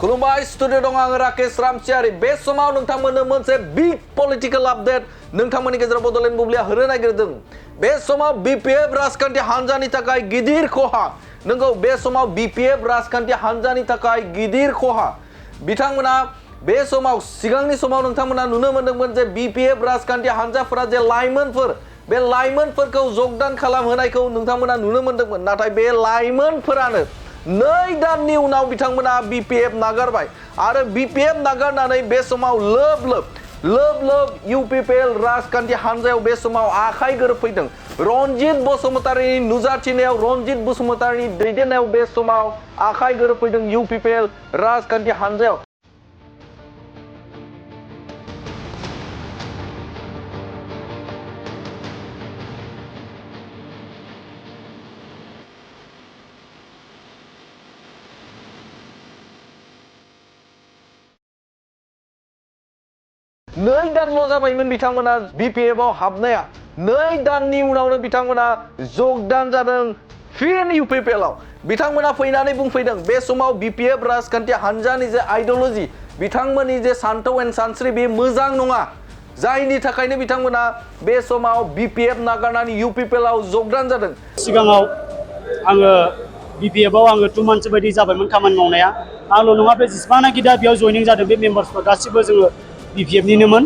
खुलुमबाय स्टुडियो दं आं राकेश रामसियारि बे समाव नोंथांमोननो मोनसे बिग पलिटिकल अपडेट नोंथांमोननि गेजेराव बड'लेण्ड बुब्लिया होनो नागिरदों बे समाव बीपीएफ राजखान्थि हान्जानि थाखाय गिदिर खहा नंगौ बे समाव बीपीएफ राजखान्थि हान्जानि थाखाय गिदिर खहा बिथांमोना बे समाव सिगांनि समाव नोंथांमोना नुनो मोनदोंमोन जे बीपीएफ राजखान्थि हान्जाफोरा जे लाइमोनफोर बे लाइमोनफोरखौ जगदान खालामहोनायखौ नोंथांमोना नुनो मोनदोंमोन नाथाय बे लाइमोनफोरानो 2 दाननि उनाव बिथांमोना बीपीएफ नागारबाय आरो बीपीएफ नागारनानै बे समाव लोब यूपीपीएल राजखान्थि हान्जायाव बे समाव आखाइ गोरोबफैदों रनजित बसुमतारीनि नुजाथिनायाव रनजित बसुमतारीनि दैदेननायाव बे समाव आखाइ गोरोबफैदों यूपीपीएल राजखान्थि हान्जायाव नै दानल' जाबायमोन बिथांमोना बीपीएफआव हाबनाया 2 दाननि उनावनो बिथांमोना जगदान जादों फिन यूपीपीएलआव बिथांमोना फैनानै बुंफैदों बे समाव बीपीएफ राजखान्थि हान्जानि जे आइडियोल'जि बिथांमोननि जे सान्थौ एन्ड सानस्रि बे मोजां नङा जायनि थाखायनो बिथांमोना बे समाव बीपीएफ नागारनानै यूपीपीएलआव जगदान जादों सिगाङाव आङो बीपीएफआव आङो 2 मान्थ्स बायदि जाबायमोन खामानि मावनाया आंल' नङा बे जेसेबांनाखि दा बेयाव जयनिं जादों बे मेम्बार्सफोर गासिबो जोङो बीपीएफनिनोमोन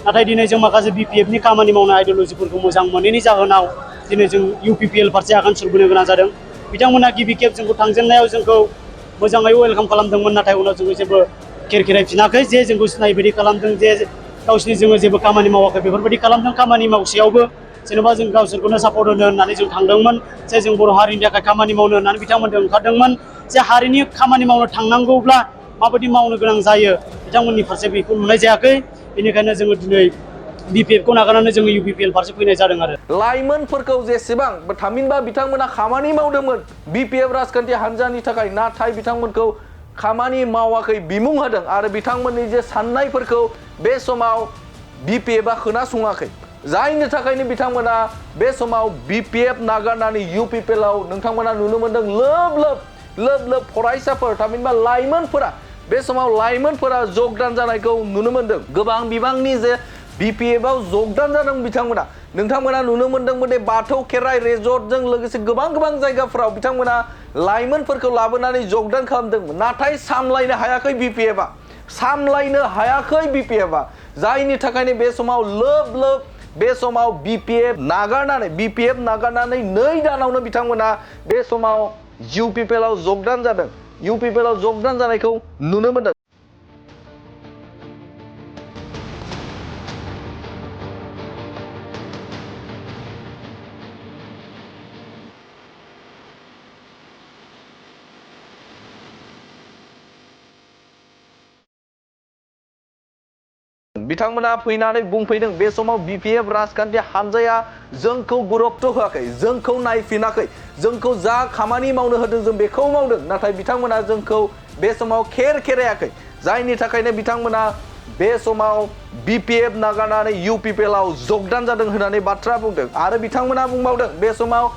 नाथाय दिनै जों माखासे बीपीएफनि खामानि मावनाय आइडियोल'जिफोरखौ मोजां मोनैनि जाहोनाव दिनै जों यूपीपीएल फारसे आगान सुरबोनो गोनां जादों बिथांमोना गिबि खेब जोंखौ थांजेननायाव जोंखौ मोजाङै वेलकाम खालामदोंमोन नाथाय उनाव जोङो जेबो खेरखेरायफिनाखै जे जोंखौ सिनाय बायदि खालामदों जे गावसिनि जोङो जेबो खामानि मावाखै बेफोरबायदि खालामदों खामानि मावसेयावबो जेनेबा जों गावसोरखौनो सापर्ट होनो होननानै जों थांदोंमोन जे जों बर' हारिनि थाखाय खामानि मावनो होननानै बिथांमोनजों ओंखारदोंमन जे हारिनि खामानि मावनो थांनांगौब्ला माबायदि मावनो गोनां जायो बिथांमोननि फारसे बेखौ नुनाय जायाखै बेनिखायनो जोङो दिनै बीपीएफखौ नागारनानै जोङो यूपीपीएल फारसे फैनाय जादों आरो लाइमोनफोरखौ जेसेबां थामहिनबा बिथांमोना खामानि मावदोंमोन बीपीएफ राजखान्थि हान्जानि थाखाय नाथाय बिथांमोनखौ खामानि मावाखै बिमुं होदों आरो बिथांमोननि जे साननायफोरखौ बे समाव बीपीएफआ खोनासङाखै जायनि थाखायनो बिथांमोना बे समाव बीपीएफ नागारनानै यूपीपीएलआव नोंथांमोना नुनो मोनदों लोब फरायसाफोर थामहिनबा लाइमोनफोरा बे समाव लाइमोनफोरा जगदान जानायखौ नुनो मोनदों गोबां बिबांनि जे बीपीएफआव जगदान जादों बिथांमोना नोंथांमोना नुनो मोनदोंमोन बाथौ खेराइ रिजर्टजों लोगोसे गोबां जायगाफोराव बिथांमोना लाइमोनफोरखौ लाबोनानै जगदान खालामदोंमोन नाथाय सामलायनो हायाखै बीपीएफआ सामलायनो हायाखै बीपीएफआ जायनि थाखायनो बे समाव लोब बे समाव बीपीएफ नागारनानै 2 दानावनो बिथांमोना बे समाव यूपीपीएलआव जगदान जादों यूपीपीएलआव जगदान जानायखौ नुनो मोनदों बिथांमोना फैनानै बुंफैदों बे समाव बीपीएफ राजखान्थि हान्जाया जोंखौ गुरुत्व होआखै जोंखौ नायफिनाखै जोंखौ जा खामानि मावनो होदों जों बेखौ मावदों नाथाय बिथांमोना जोंखौ बे समाव खेरायाखै जायनि थाखायनो बिथांमोना बे समाव बीपीएफ नागारनानै यूपीपीएलआव जगदान जादों होननानै बाथ्रा बुंदों आरो बिथांमोना बुंबावदों बे समाव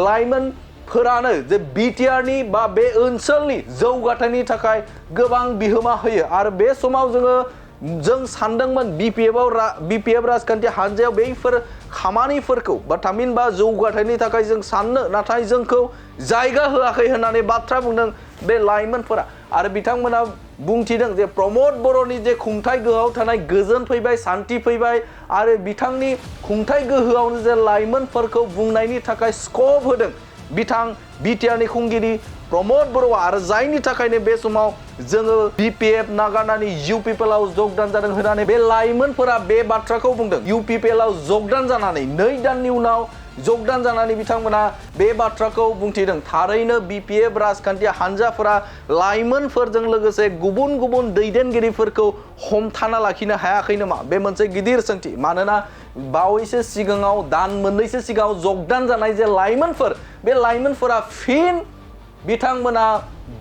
लाइमोनफोरानो जे बिटिआरनि बा बे ओनसोलनि जौगाथायनि थाखाय गोबां बिहोमा होयो आरो बे समाव जों सानदोंमोन बीपीएफ राजखान्थि हान्जायाव बेफोर खामानिफोरखौ बा थामहिनबा जौगाथायनि थाखाय जों साननो नाथाय जोंखौ जायगा होआखै होननानै बाथ्रा बुंदों बे लाइमोनफोरा आरो बिथांमोना बुंथिदों जे प्रमद बर'नि जे खुंथाय गोहोआव थानाय गोजोन फैबाय सान्थि फैबाय आरो बिथांनि खुंथाय गोहोआवनो जे लाइमोनफोरखौ बुंनायनि थाखाय स्कप होदों बिथां बिटिआरनि खुंगिरि प्रमद बर'आ आरो जायनि थाखायनो बे समाव जोङो बीपीएफ नागारनानै यूपीपीएलआव जगदान जादों होननानै बे लाइमोनफोरा बे बाथ्राखौ बुंदों यूपीपीएलआव जगदान जानानै 2 दाननि उनाव जगदान जानानै बिथांमोना बे बाथ्राखौ बुंथिदों थारैनो बीपीएफ राजखान्थि हान्जाफोरा लाइमोनफोरजों लोगोसे गुबुन दैदेनगिरिफोरखौ हमथाना लाखिनो हायाखै नामा बे मोनसे गिदिर सोंथि मानोना बावैसो सिगाङाव दान मोननैसो सिगाङाव जगदान जानाय जे लाइमोनफोर बे लाइमोनफोरा फिन बिथांमोना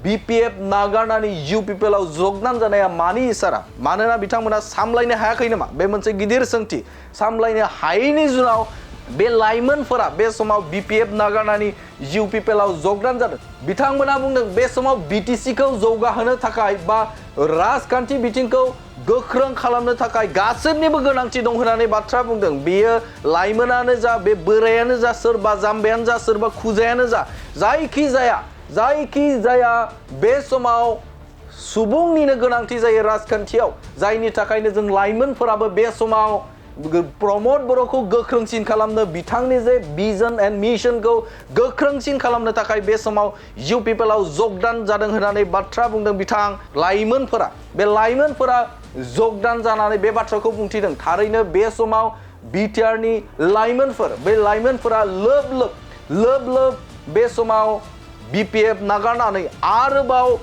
बीपीएफ नागारनानै यूपीपीएलआव जगदान जानाया मानि इसारा मानोना बिथांमोना सामलायनो हायाखै नामा बे मोनसे गिदिर सोंथि सामलायनो हायैनि जुनाव बे लाइमोनफोरा बे समाव बीपीएफ नागारनानै यूपीपीएलआव जगदान जादों बिथांमोना बुंदों बे समाव बीटीसीखौ जौगाहोनो थाखाय बा राजखान्थि बिथिंखौ गोख्रों खालामनो थाखाय गासैनिबो गोनांथि दं होननानै बाथ्रा बुंदों। बेयो लाइमोनानो जा, बे बोरायानो जा, सोरबा जाम्बायानो जा, सोरबा खुजायानो जा, जायखि जाया बे समाव सुबुंनिनो गोनांथि जायो राजखान्थियाव। जायनि थाखायनो जों लाइमोनफोराबो बे समाव प्रमद बर'खौ गोख्रोंसिन खालामनो, बिथांनि जे भिजन एन्ड मिशनखौ गोख्रोंसिन खालामनो थाखाय बे समाव इउ पिपलआव जगदान जादों होननानै बाथ्रा बुंदों बिथां लाइमोनफोरा। बे लाइमोनफोरा जगदान जानानै बे बाथ्राखौ बुंथिदों। थारैनो बे समाव बिटिआरनि लाइमोनफोर, बे लाइमोनफोरा लोब बे समाव बिपिएफ नागारनानै आरोबाव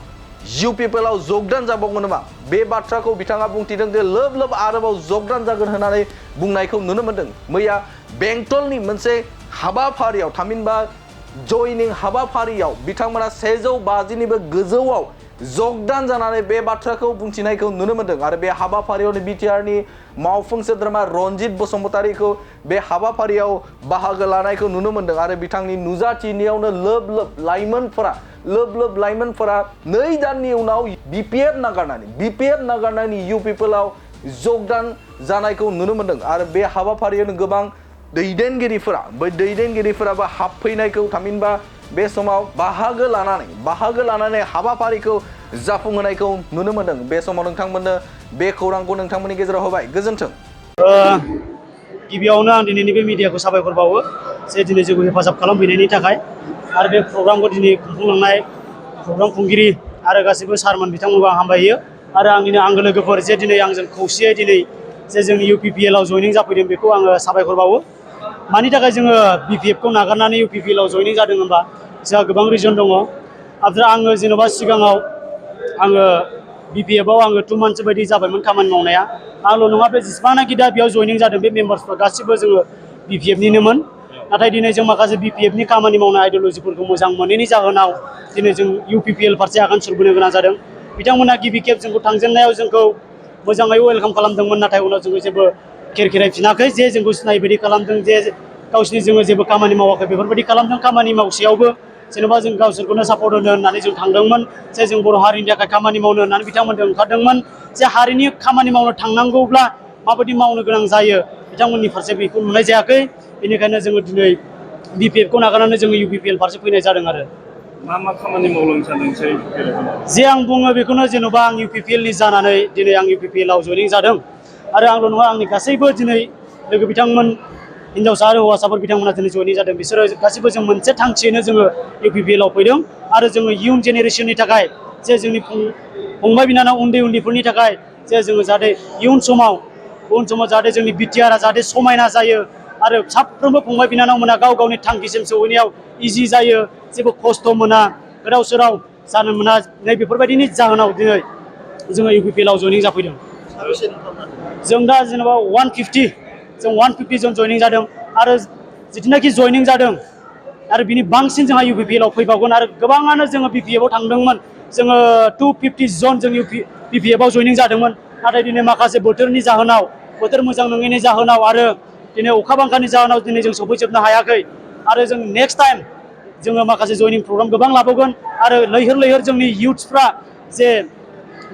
इउ पिपलआव जगदान जाबावगोन नामा, बे बाथ्राखौ बिथाङा बुंथिदों जे लोब आरोबाव जगदान जागोन होननानै बुंनायखौ नुनो मोन्दों। मैया बेंटलनि मोनसे हाबाफारियाव, थामहिनबा जयनिं हाबाफारियाव बिथांमोना 150निबो गोजौआव जगदान जानानै बे बाथ्राखौ बुंथिनायखौ नुनो मोन्दों। आरो बे हाबाफारियावनो बिटिआरनि मावफुं सोद्रोमा रनजित बसुमतारीखौ बे हाबाफारियाव बाहागो लानायखौ नुनो मोन्दों। आरो बिथांनि नुजाथिनायावनो लोब लाइमोनफोरा 2 दाननि उनाव बिपिएफ नागारनानै इउ पिपलआव जगदान जानायखौ नुनो मोन्दों। आरो बे हाबाफारियावनो गोबां दैदेनगिरिफोराबो हाबफैनायखौ, थामहिनबा बे समाव बाहागो लानानै हाबाफारिखौ जाफुंहोनायखौ नुनो मोन्दों। बे समाव नोंथांमोननो बे खौरांखौ नोंथांमोननि गेजेराव होबाय। गोजोन्थों। गिबियावनो आं दिनैनि बे मिडियाखौ साबायखर बावो जे दिनै जोंखौ हेफाजाब खालामफैनायनि थाखाय। आरो बे प्रग्रामखौ दिनै खुंफुंलांनाय प्रग्राम खुंगिरि आरो गासैबो सारमोन बिथांमोनखौ आं हामबायो। आरो आंनिनो आंगो लोगोफोर जे दिनै आंजों खौसेयै दिनै जे जोंनि UPPLआव जयनिं जाफैदों, बेखौ आङो साबायखर बावो। मानि थाखाय जोङो बिपिएफखौ नागारनानै UPPLआव जयनिं जादों होनबा जोंहा गोबां रिजन दङ। आफ्टार आङो जेन'बा सिगाङाव आङो बिपिएफआव 2 मान्थस बायदि जाबायमोन खामानि मावनाया। आंल' नङा, बे जेसेबांनाखि दा बेयाव जयनिं जादों बे मेम्बार्सफोर गासिबो जोङो बिपिएफनिनोमोन। नाथाय दिनै जों माखासे बिपिएफनि खामानि मावनाय आइडिअलजिफोरखौ मोजां मोनैनि जाहोनाव दिनै जों UPPL फारसे आगान सुरबोनो गोनां जादों। बिथांमोना गिबि खेब जोंखौ थांजेननायाव जोंखौ मोजाङै वेलकाम खालामदोंमोन, नाथाय उनाव जोङो जेबो खेरायफिनाखै, जे जोंखौ सिनाय बायदि खालामदों, जे गावसिनि जोङो जेबो खामानि मावाखै बेफोरबायदि खालामदों। खामानि मावसेयावबो जेन'बा जों गावसोरखौनो सापर्ट होनो होननानै जों थांदोंमोन, जे जों बर' हारिनि थाखाय खामानि मावनो होननानै बिथांमोनजों ओंखारदोंमोन। जे हारिनि खामानि मावनो थांनांगौब्ला माबायदि मावनो गोनां जायो बिथांमोननि फारसे बेखौ नुनाय जायाखै। बेनिखायनो जोङो दिनै बिपिएफखौ नागारनानै जोङो UPPL फारसे फैनाय जादों। आरो मा खामानि मावलांनो सानदों नोंसोर UPPLआव? जे आं बुङो बेखौनो, जेन'बा आं UPPLनि जानानै दिनै आं UPPLआव जयनिं जादों। आरो आंल' नङा, आंनि गासैबो दिनै लोगो बिथांमोन, हिन्जावसा आरो हौवासाफोर बिथांमोना दिनै जयनिं जादों। बिसोरो गासिबो जों मोनसे थांखियैनो जोङो UPPLआव फैदों। आरो जोङो इयुन जेनेरेसननि थाखाय, जे जोंनि फंबाय बिनानाव उन्दैफोरनि थाखाय, जे जोङो जाहाथे इयुन समाव जाहाथे जोंनि बिटिआरआ जाहाथे समायना जायो आरो साफ्रोमबो फंबाय बिनानावमोना गाव गावनि थांखिसिम सौहैनायाव इजि जायो, जेबो खस्थ' मोना, गोदाव सोराव जानो मोना। नै बेफोरबायदिनि जाहोनाव दिनै जोङो UPPLआव जयनिं जाफैदों। जों दा जेनेबा 150 जन जयनिं जादों। आरो जिथुनाखि जयनिं जादों आरो बिनि बांसिन जोंहा UPPLआव फैबावगोन। आरो गोबाङानो जोङो बिपिएफआव थांदोंमोन, जोङो 250 जन जों बिपिएफआव जयनिं जादोंमोन। नाथाय दिनै माखासे बोथोरनि जाहोनाव, बोथोर मोजां नङैनि जाहोनाव आरो दिनै अखा बांखानि जाहोनाव दिनै जों सफैजोबनो हायाखै। आरो जों नेक्स्ट टाइम जोङो माखासे जयनिं प्रग्राम गोबां लाबोगोन। आरो लैहोर जोंनि इयुथ्सफ्रा जे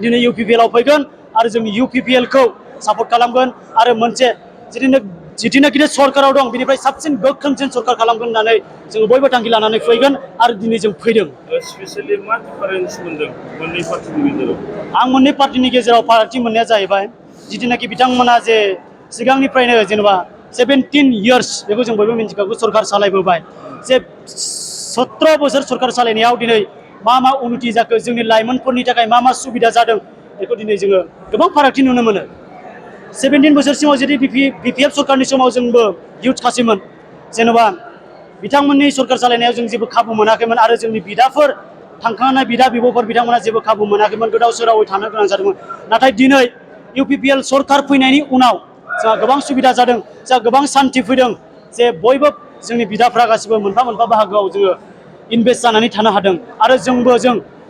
दिनै UPPLआव फैगोन आरो जोंनि UPPLखौ सापर्ट खालामगोन। आरो मोनसे जिथुनाखि सरकाराव दं बिनिफ्राय साबसिन गोख्रोंसिन सरकार खालामगोन होननानै जोङो बयबो थांखि लानानै फैगोन। आरो दिनै जों फैदों। स्पेसियेलि मा डिफारेन्स मोनदों मोननै पार्टिनि गेजेराव? आं मोननै पार्टिनि गेजेराव फारागथि मोननाया जाहैबाय, जिथुनाखि बिथांमोना जे सिगांनिफ्रायनो जेनेबा 17 इयार्स, बेखौ जों बयबो मिन्थिखागौ, सरकार सालायबोबाय। जे 17 बोसोर सरकार सालायनायाव दिनै मा उन्नति जाखो, जोंनि लाइमोनफोरनि थाखाय मा सुबिदा जादों, बेखौ दिनै जोङो गोबां फारागथि नुनो मोनो। 17 बोसोरसिमाव जुदि बिपिएफ सरकारनि समाव जोंबो इयुथ सासेमोन, जेन'बा बिथांमोननि सरकार सालायनायाव जों जेबो खाबु मोनाखैमोन। आरो जोंनि बिदाफोर, थांखांनाय बिदा बिब'फोर बिथांमोना जेबो खाबु मोनाखैमोन, गोदाव सोरावै थानो गोनां जादोंमोन। नाथाय दिनै UPPL सरकार फैनायनि उनाव जोंहा गोबां सुबिदा जादों, जोंहा गोबां सान्थि फैदों। जे बयबो जोंनि बिदाफ्रा गासिबो मोनफा बाहागोआव जोङो इनभेस्ट जानानै थानो हादों। आरो जोंबो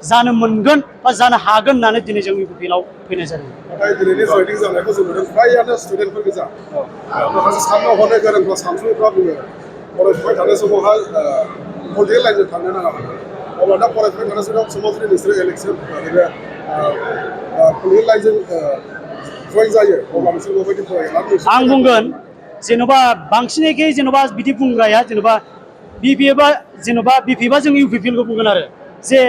जानो मोनगोन बा जानो हागोन होननानै दिनै जों UPPLआव फैनाय जादों। नाथाय दिनैनि जयनिं जानायखौ जों नुदों, फ्रायानो स्टुडेन्टफोर गोजा। माखासे साननो हनो गोरोंफ्रा, सानसुमैफ्रा बुङो फरायफुबाय थानाय समावहाय पलिटिकेल लाइनजों थांनो नाङा। अब्ला दा फरायफुबाय थानाय समाव जुदि नोंसोरो इलेक्सन, पलिटिकेल लाइनजों जइन जायो अब्ला बिसोर माबायदि फरायो आं बुंगोन जेन'बा बांसिनैखि जेन'बा बिदि बुंग्राया जेन'बा बिपिएफआ जेन'बा बिपिएफआ जों इउपिपिएलखौ बुंगोन आरो जे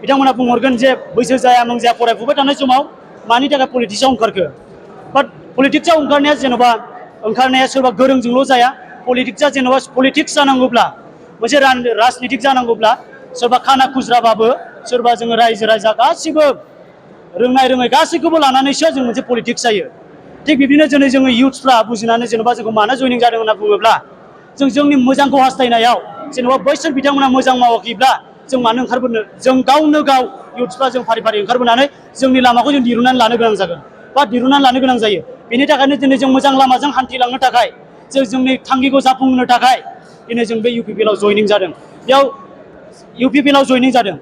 बिथांमोना बुंहरगोन जे बैसो जाया नों जाया फरायफुबाय थानाय समाव मानि थाखाय पलिटिक्सआव ओंखारखो बाट पलिटिक्सआव ओंखारनाया जेन'बा ओंखारनाया सोरबा गोरोंजोंल' जाया पलिटिक्सआ जेन'बा पलिटिक्स जानांगौब्ला मोनसे राजनितिक जानांगौब्ला सोरबा खाना खुज्राबाबो सोरबा जोङो रायजो राजा गासिबो रोंनाय रोङै गासैखौबो लानानैसो जों मोनसे पलिटिक्स जायो थिग बिदिनो दिनै जोङो इयुथ्सफ्रा बुजिनानै जेन'बा जोंखौ मानो जइनिं जादों होनना बुङोब्ला जों जोंनि मोजांखौ हास्थायनायाव जेन'बा बैसोर बिथांमोना मोजां मावाखैब्ला जों मानो ओंखारबोनो जों गावनो गाव इयुथ्सफ्रा जों फारि फारि ओंखारबोनानै जोंनि लामाखौ जों दिरुननानै लानो गोनां जागोन बा दिरुननानै लानो गोनां जायो बेनि थाखायनो दिनै जों मोजां लामाजों हान्थिलांनो थाखाय जों जोंनि थांखिखौ जाफुंहोनो थाखाय दिनै जों बे इउपिपिएलआव जइनिं जादों बेयाव इउपिपिएलआव जइनिं जादों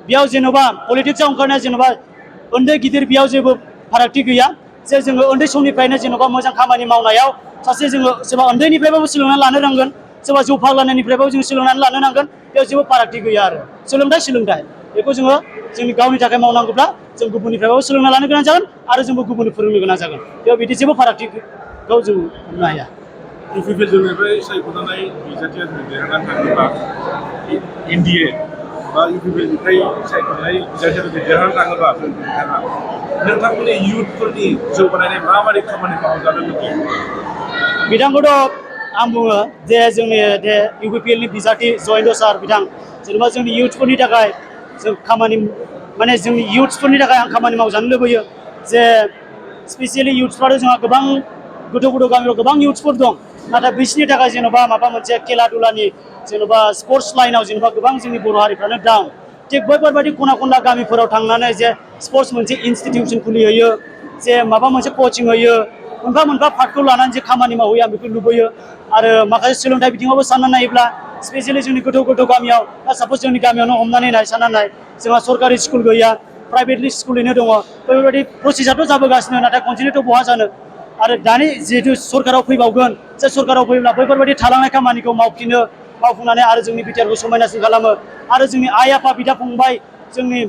बेयाव जेन'बा पलिटिक्सआव ओंखारनाया जेन'बा उन्दै गिदिर बेयाव जेबो फारागथि गैया जे जोङो उन्दै समनिफ्रायनो जेन'बा मोजां खामानि मावनायाव सासे जोङो सोरबा उन्दैनिफ्रायबाबो सोलोंनानै लानो नांगोन सोरबा जौ फाग्लानायनिफ्रायबाबो जों सोलोंनानै लानो नांगोन बेयाव जेबो फारागथि गैया आरो सोलोंथाइ बेखौ जोङो जोंनि गावनि थाखाय मावनांगौब्ला जों गुबुननिफ्रायबाबो सोलोंना लानो गोनां जागोन आरो जोंबो गुबुननो फोरोंनो गोनां जागोन बेयाव बिदि जेबो फारागथिखौ जों मोननो हाया इउपिपिएलनिफ्राय सायख'जानाय बिजाथिया जुदि देरहानानै थाङोबा एनडिए बा इउपिपिएलनिफ्राय सायख'जानाय बिजाथिया जुदि देरहानानै थाङोबा नोंथांमोननि इयुथफोरनि जौगानायनि माबायदि खामानि मावजानो लुबैयो बिथांखौथ' आं बुङो जे जोंनि बे इउपिपिएलनि बिजाथि जयेन्त सार बिथां जेनेबा जोंनि इयुथफोरनि थाखाय जों खामानि माने जोंनि इयुथफोरनि थाखाय आं खामानि मावजानो लुबैयो जे स्पेसियेलि इयुथफ्राथ' जोंहा गोबां गोथौ गोथौ गामियाव गोबां इयुथ्सफोर दं नाथाय बिसोरनि थाखाय जेन'बा माबा मोनसे खेला दुलानि जेन'बा स्पर्ट्स लाइनाव जेन'बा गोबां जोंनि बर' हारिफ्रानो डाउन थिग बैफोरबायदि खना खनला गामिफोराव थांनानै जे स्पर्ट्स मोनसे इनस्टिटिउसन खुलिहैयो जे माबा मोनसे कचिं होयो मोनफा मोनफा पार्टखौ लानानै जे खामानि मावहैयो आं बेखौ लुबैयो आरो माखासे सोलोंथाइ बिथिङावबो साननानै नायोब्ला स्पेसियेलि जोंनि गोथौ गोथौ गामियाव दा साप'ज जोंनि गामियावनो हमनानै नाय साननानै नाय जोंहा सरकारि स्कुल गैया प्राइभेटलि स्कुलैनो दङ बेफोरबायदि प्रसेसआथ' जाबोगासिनो नाथाय कन्टिनिउथ' बहा जानो आरो दानि जिहेतु सरकाराव फैबावगोन जे सरकाराव फैब्ला बैफोरबायदि थालांनाय खामानिखौ मावफुंनानै आरो जोंनि बिटिआरखौ समायनासिन खालामो आरो जोंनि आइ आफा बिदा फंबाय जोंनि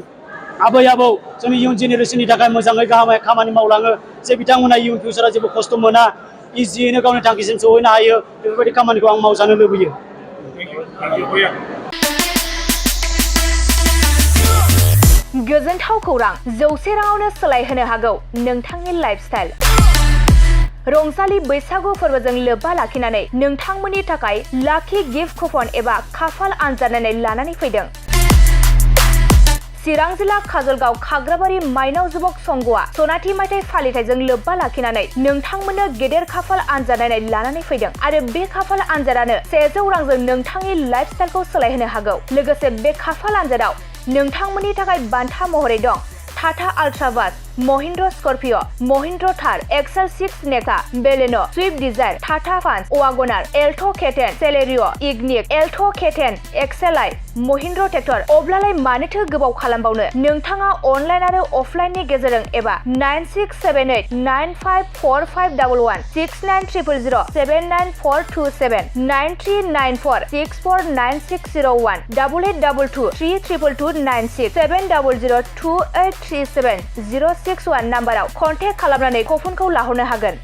आबै आबौ जोंनि इयुन जेनेरेसननि थाखाय मोजाङै गाहामै खामानि मावलाङो जे बिथांमोना इयुन फिउचाराव जेबो खस्थ' मोना इजियैनो गावनि थांखिसिम सहैनो हायो बेफोरबायदि खामानिखौ आं मावजानो लुबैयो गोजोनथाव खौरां 100 राङावनो सोलायहोनो हागौ नोंथांनि लाइफस्टाइल रंजालि बैसागु फोरबोजों लोब्बा लाखिनानै नोंथांमोननि थाखाय लाखि गिफ्ट कुपन एबा खाफाल आनजाद नायनाय लानानै फैदों चिरां जिल्ला काजलगाव खाग्राबारि माइनाव जुबक संघआ सनाथि मायथाइ फालिथायजों लोब्बा लाखिनानै नोंथांमोननो गेदेर खाफाल आनजाद नायनाय लानानै फैदों आरो बे खाफाल आनजादानो 100 रांजों नोंथांनि लाइफस्टाइलखौ सोलायहोनो हागौ लोगोसे बे खाफाल आनजादाव नोंथांमोननि थाखाय बान्था महरै दं Tata Ultra bus Mahindra Scorpio' Mahindra Thar XL 6 Nexa Baleno Swift Dzire Tata Punch WagonR Alto' K ten Celerio' Ignis Alto' K ten एक्सेलाइ महिन्द्र ट्रेक्टर अब्लालाय मानोथो गोबाव खालामबावनो नोंथाङा अनलाइन आरो अफलाइननि गेजेरजों एबा 9678954511 6900079427 9394649601 8822322296 7002837 061 नाम्बाराव कन्टेक्ट खालामनानै कुपनखौ लाहरनो हागोन